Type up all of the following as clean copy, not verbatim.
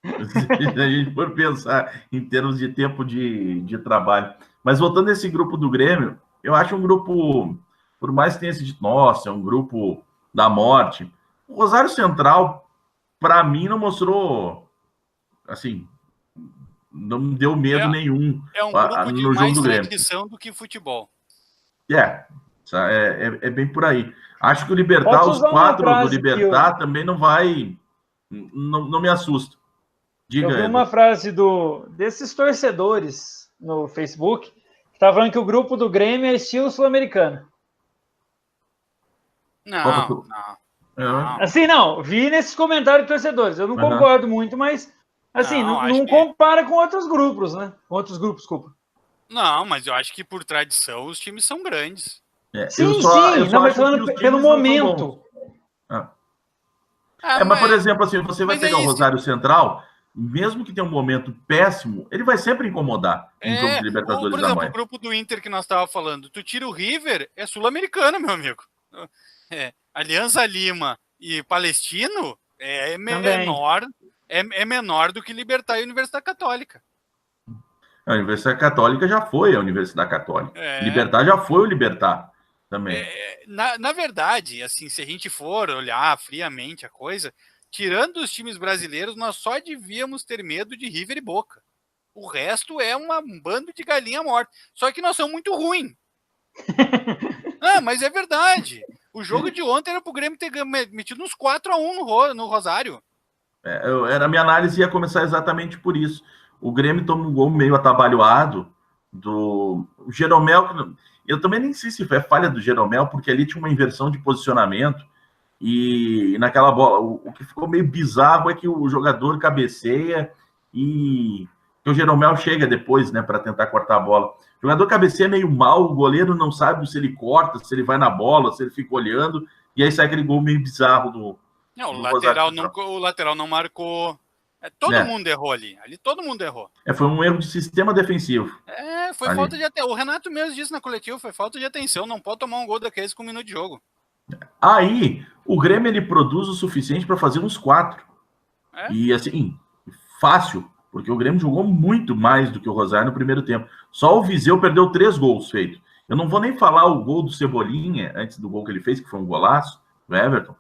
Se a gente for pensar em termos de tempo de trabalho. Mas voltando a esse grupo do Grêmio, eu acho um grupo, por mais que tenha sido, nossa, é um grupo da morte. O Rosário Central, para mim, não mostrou, assim, não deu medo É, nenhum é um grupo de no jogo mais do Grêmio. tradição do que futebol. É bem por aí. Acho que o Libertar, Posso os usar uma quatro do frase que Libertar também não vai, não me assusta. eu Diga, vi Edu. uma frase desses torcedores no Facebook que está falando que o grupo do Grêmio é estilo sul-americano. Não, não, não. Assim, não, vi nesses comentários de torcedores. Eu não Uhum. concordo muito, mas assim, Não, acho não que. compara com outros grupos, né? Com outros grupos, desculpa. Não, mas eu acho que por tradição os times são grandes. Sim, Eu sim, só não, mas acho que falando os pelo times não são bons. momento. Ah. Ah, Mas, por exemplo, assim, você vai mas é pegar o isso. Rosário Central, mesmo que tenha um momento péssimo, ele vai sempre incomodar um jogo de Por Libertadores da exemplo, o Manhã. grupo do Inter que nós estávamos falando, tu tira o River, é sul-americano, meu amigo. Alianza Lima e Palestino menor, é menor do que Libertad e Universidade Católica. A Universidade Católica já foi a Universidade Católica. Libertar já foi o Libertar também. Na verdade, assim, se a gente for olhar friamente a coisa, tirando os times brasileiros, nós só devíamos ter medo de River e Boca. O resto é um bando de galinha morta. Só que nós somos muito ruins. Mas é verdade. O jogo de ontem era pro Grêmio ter metido uns 4-1 no Rosário. A minha análise ia começar exatamente por isso. O Grêmio toma um gol meio atabalhoado do Jeromel. Eu também nem sei se foi falha do Jeromel, porque ali tinha uma inversão de posicionamento. E naquela bola, o que ficou meio bizarro é que o jogador cabeceia e que o Jeromel chega depois, né, para tentar cortar a bola. O jogador cabeceia meio mal, o goleiro não sabe se ele corta, se ele vai na bola, se ele fica olhando, e aí sai aquele gol meio bizarro do o lateral não marcou. Todo mundo errou ali. Ali todo mundo errou. Foi um erro de sistema defensivo. Foi ali. Falta de atenção. O Renato mesmo disse na coletiva, foi falta de atenção. Não pode tomar um gol daqueles com 1 minuto de jogo. Aí, o Grêmio ele produz o suficiente para fazer uns 4. E assim, fácil, porque o Grêmio jogou muito mais do que o Rosário no primeiro tempo. Só o Viseu perdeu 3 gols feitos. Eu não vou nem falar o gol do Cebolinha, antes do gol que ele fez, que foi um golaço, do Everton,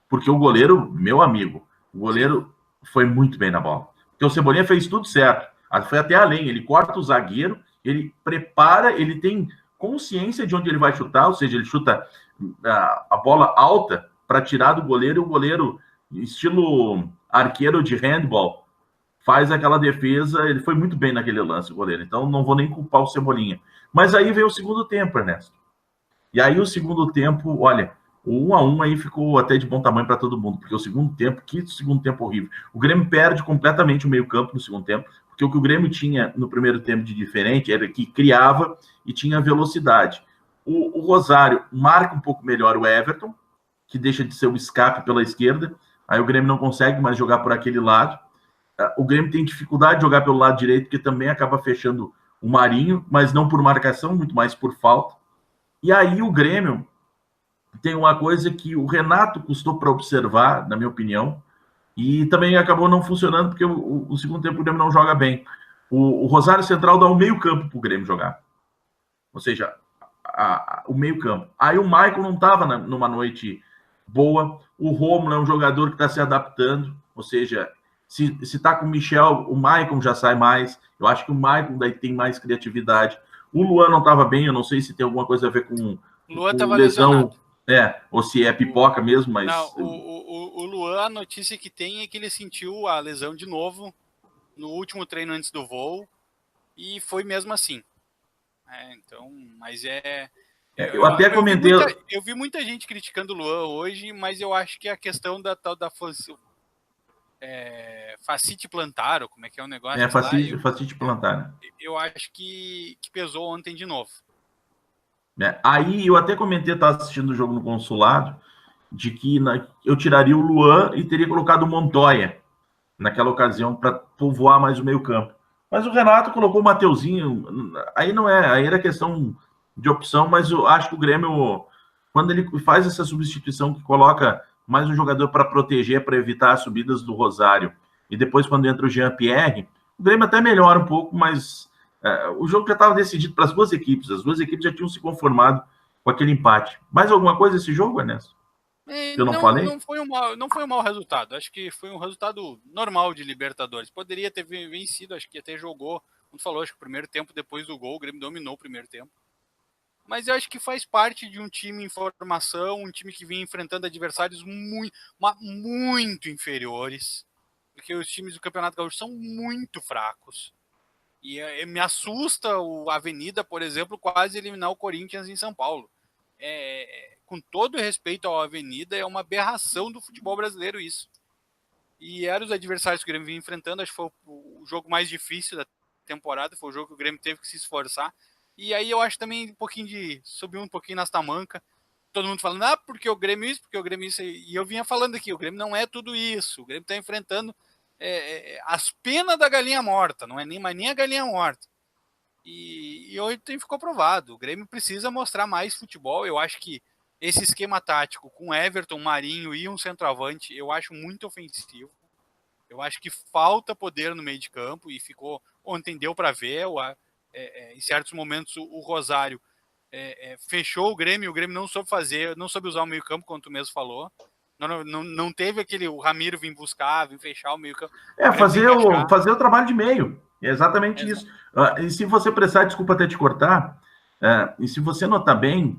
porque o goleiro, meu amigo, o goleiro foi muito bem na bola. Porque o Cebolinha fez tudo certo. Foi até além, ele corta o zagueiro, ele prepara, ele tem consciência de onde ele vai chutar, ou seja, ele chuta a bola alta para tirar do goleiro, e o goleiro, estilo arqueiro de handball, faz aquela defesa. Ele foi muito bem naquele lance, o goleiro. Então, não vou nem culpar o Cebolinha. Mas aí veio o segundo tempo, Ernesto. E aí o segundo tempo, olha, o 1-1 aí ficou até de bom tamanho para todo mundo, porque o segundo tempo, que segundo tempo horrível. O Grêmio perde completamente o meio-campo no segundo tempo, porque o que o Grêmio tinha no primeiro tempo de diferente era que criava e tinha velocidade. O Rosário marca um pouco melhor o Everton, que deixa de ser o escape pela esquerda, aí o Grêmio não consegue mais jogar por aquele lado. O Grêmio tem dificuldade de jogar pelo lado direito, porque também acaba fechando o Marinho, mas não por marcação, muito mais por falta. E aí o Grêmio tem uma coisa que o Renato custou para observar, na minha opinião, e também acabou não funcionando, porque o segundo tempo o Grêmio não joga bem. O Rosário Central dá o meio campo para o Grêmio jogar. Ou seja, o meio campo. Aí o Michael não estava numa noite boa. O Romulo é um jogador que está se adaptando. Ou seja, se está com o Michel, o Michael já sai mais. Eu acho que o Michael daí tem mais criatividade. O Luan não estava bem, eu não sei se tem alguma coisa a ver com Luan estava lesão. Lesionado. Ou se é pipoca mesmo, mas... Não, o Luan, a notícia que tem é que ele sentiu a lesão de novo no último treino antes do voo e foi mesmo assim. Então, mas eu até comentei... Eu vi muita gente criticando o Luan hoje, mas eu acho que a questão da tal da fascite plantar, como é que é o negócio? Fascite plantar. Eu acho que pesou ontem de novo. Aí eu até comentei, estava assistindo o jogo no Consulado, de que eu tiraria o Luan e teria colocado o Montoya naquela ocasião para povoar mais o meio campo. Mas o Renato colocou o Mateuzinho, aí não é, aí era questão de opção, mas eu acho que o Grêmio, quando ele faz essa substituição que coloca mais um jogador para proteger, para evitar as subidas do Rosário, e depois quando entra o Jean-Pierre, o Grêmio até melhora um pouco, mas o jogo já estava decidido para as duas equipes já tinham se conformado com aquele empate. Mais alguma coisa esse jogo, Ernesto? Eu não falei? Não foi um mau resultado. Acho que foi um resultado normal de Libertadores. Poderia ter vencido, acho que até jogou. Como falou, acho que o primeiro tempo, depois do gol, o Grêmio dominou o primeiro tempo. Mas eu acho que faz parte de um time em formação, um time que vinha enfrentando adversários muito inferiores. Porque os times do Campeonato Gaúcho são muito fracos. E me assusta o Avenida, por exemplo, quase eliminar o Corinthians em São Paulo. Com todo respeito ao Avenida, é uma aberração do futebol brasileiro isso. E eram os adversários que o Grêmio vinha enfrentando, acho que foi o jogo mais difícil da temporada, foi o jogo que o Grêmio teve que se esforçar. E aí eu acho também subir um pouquinho nas tamancas, todo mundo falando, porque o Grêmio isso, porque o Grêmio isso, e eu vinha falando aqui, o Grêmio não é tudo isso, o Grêmio está enfrentando as penas da galinha morta, não é nem a galinha morta. E ontem ficou provado, o Grêmio precisa mostrar mais futebol. Eu acho que esse esquema tático com Everton, Marinho e um centroavante, eu acho muito ofensivo. Eu acho que falta poder no meio de campo e ontem deu para ver, em certos momentos o Rosário fechou o Grêmio não soube usar o meio campo, como tu mesmo falou. Não teve o Ramiro vir buscar, vir fechar o meio campo. Fazer o trabalho de meio. É exatamente isso. E se você precisar, desculpa até te cortar, e se você notar bem,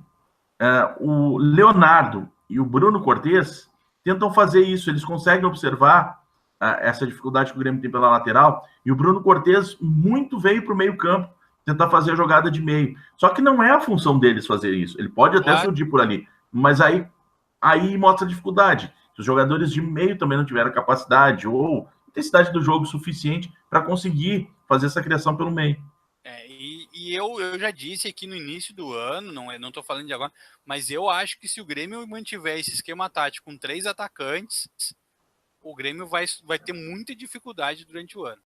o Leonardo e o Bruno Cortes tentam fazer isso, eles conseguem observar essa dificuldade que o Grêmio tem pela lateral, e o Bruno Cortes muito veio para o meio campo, tentar fazer a jogada de meio. Só que não é a função deles fazer isso, ele pode até surgir por ali, mas aí mostra a dificuldade. Se os jogadores de meio também não tiveram capacidade ou intensidade do jogo suficiente para conseguir fazer essa criação pelo meio. E eu já disse aqui no início do ano, não estou falando de agora, mas eu acho que se o Grêmio mantiver esse esquema tático com 3 atacantes, o Grêmio vai ter muita dificuldade durante o ano.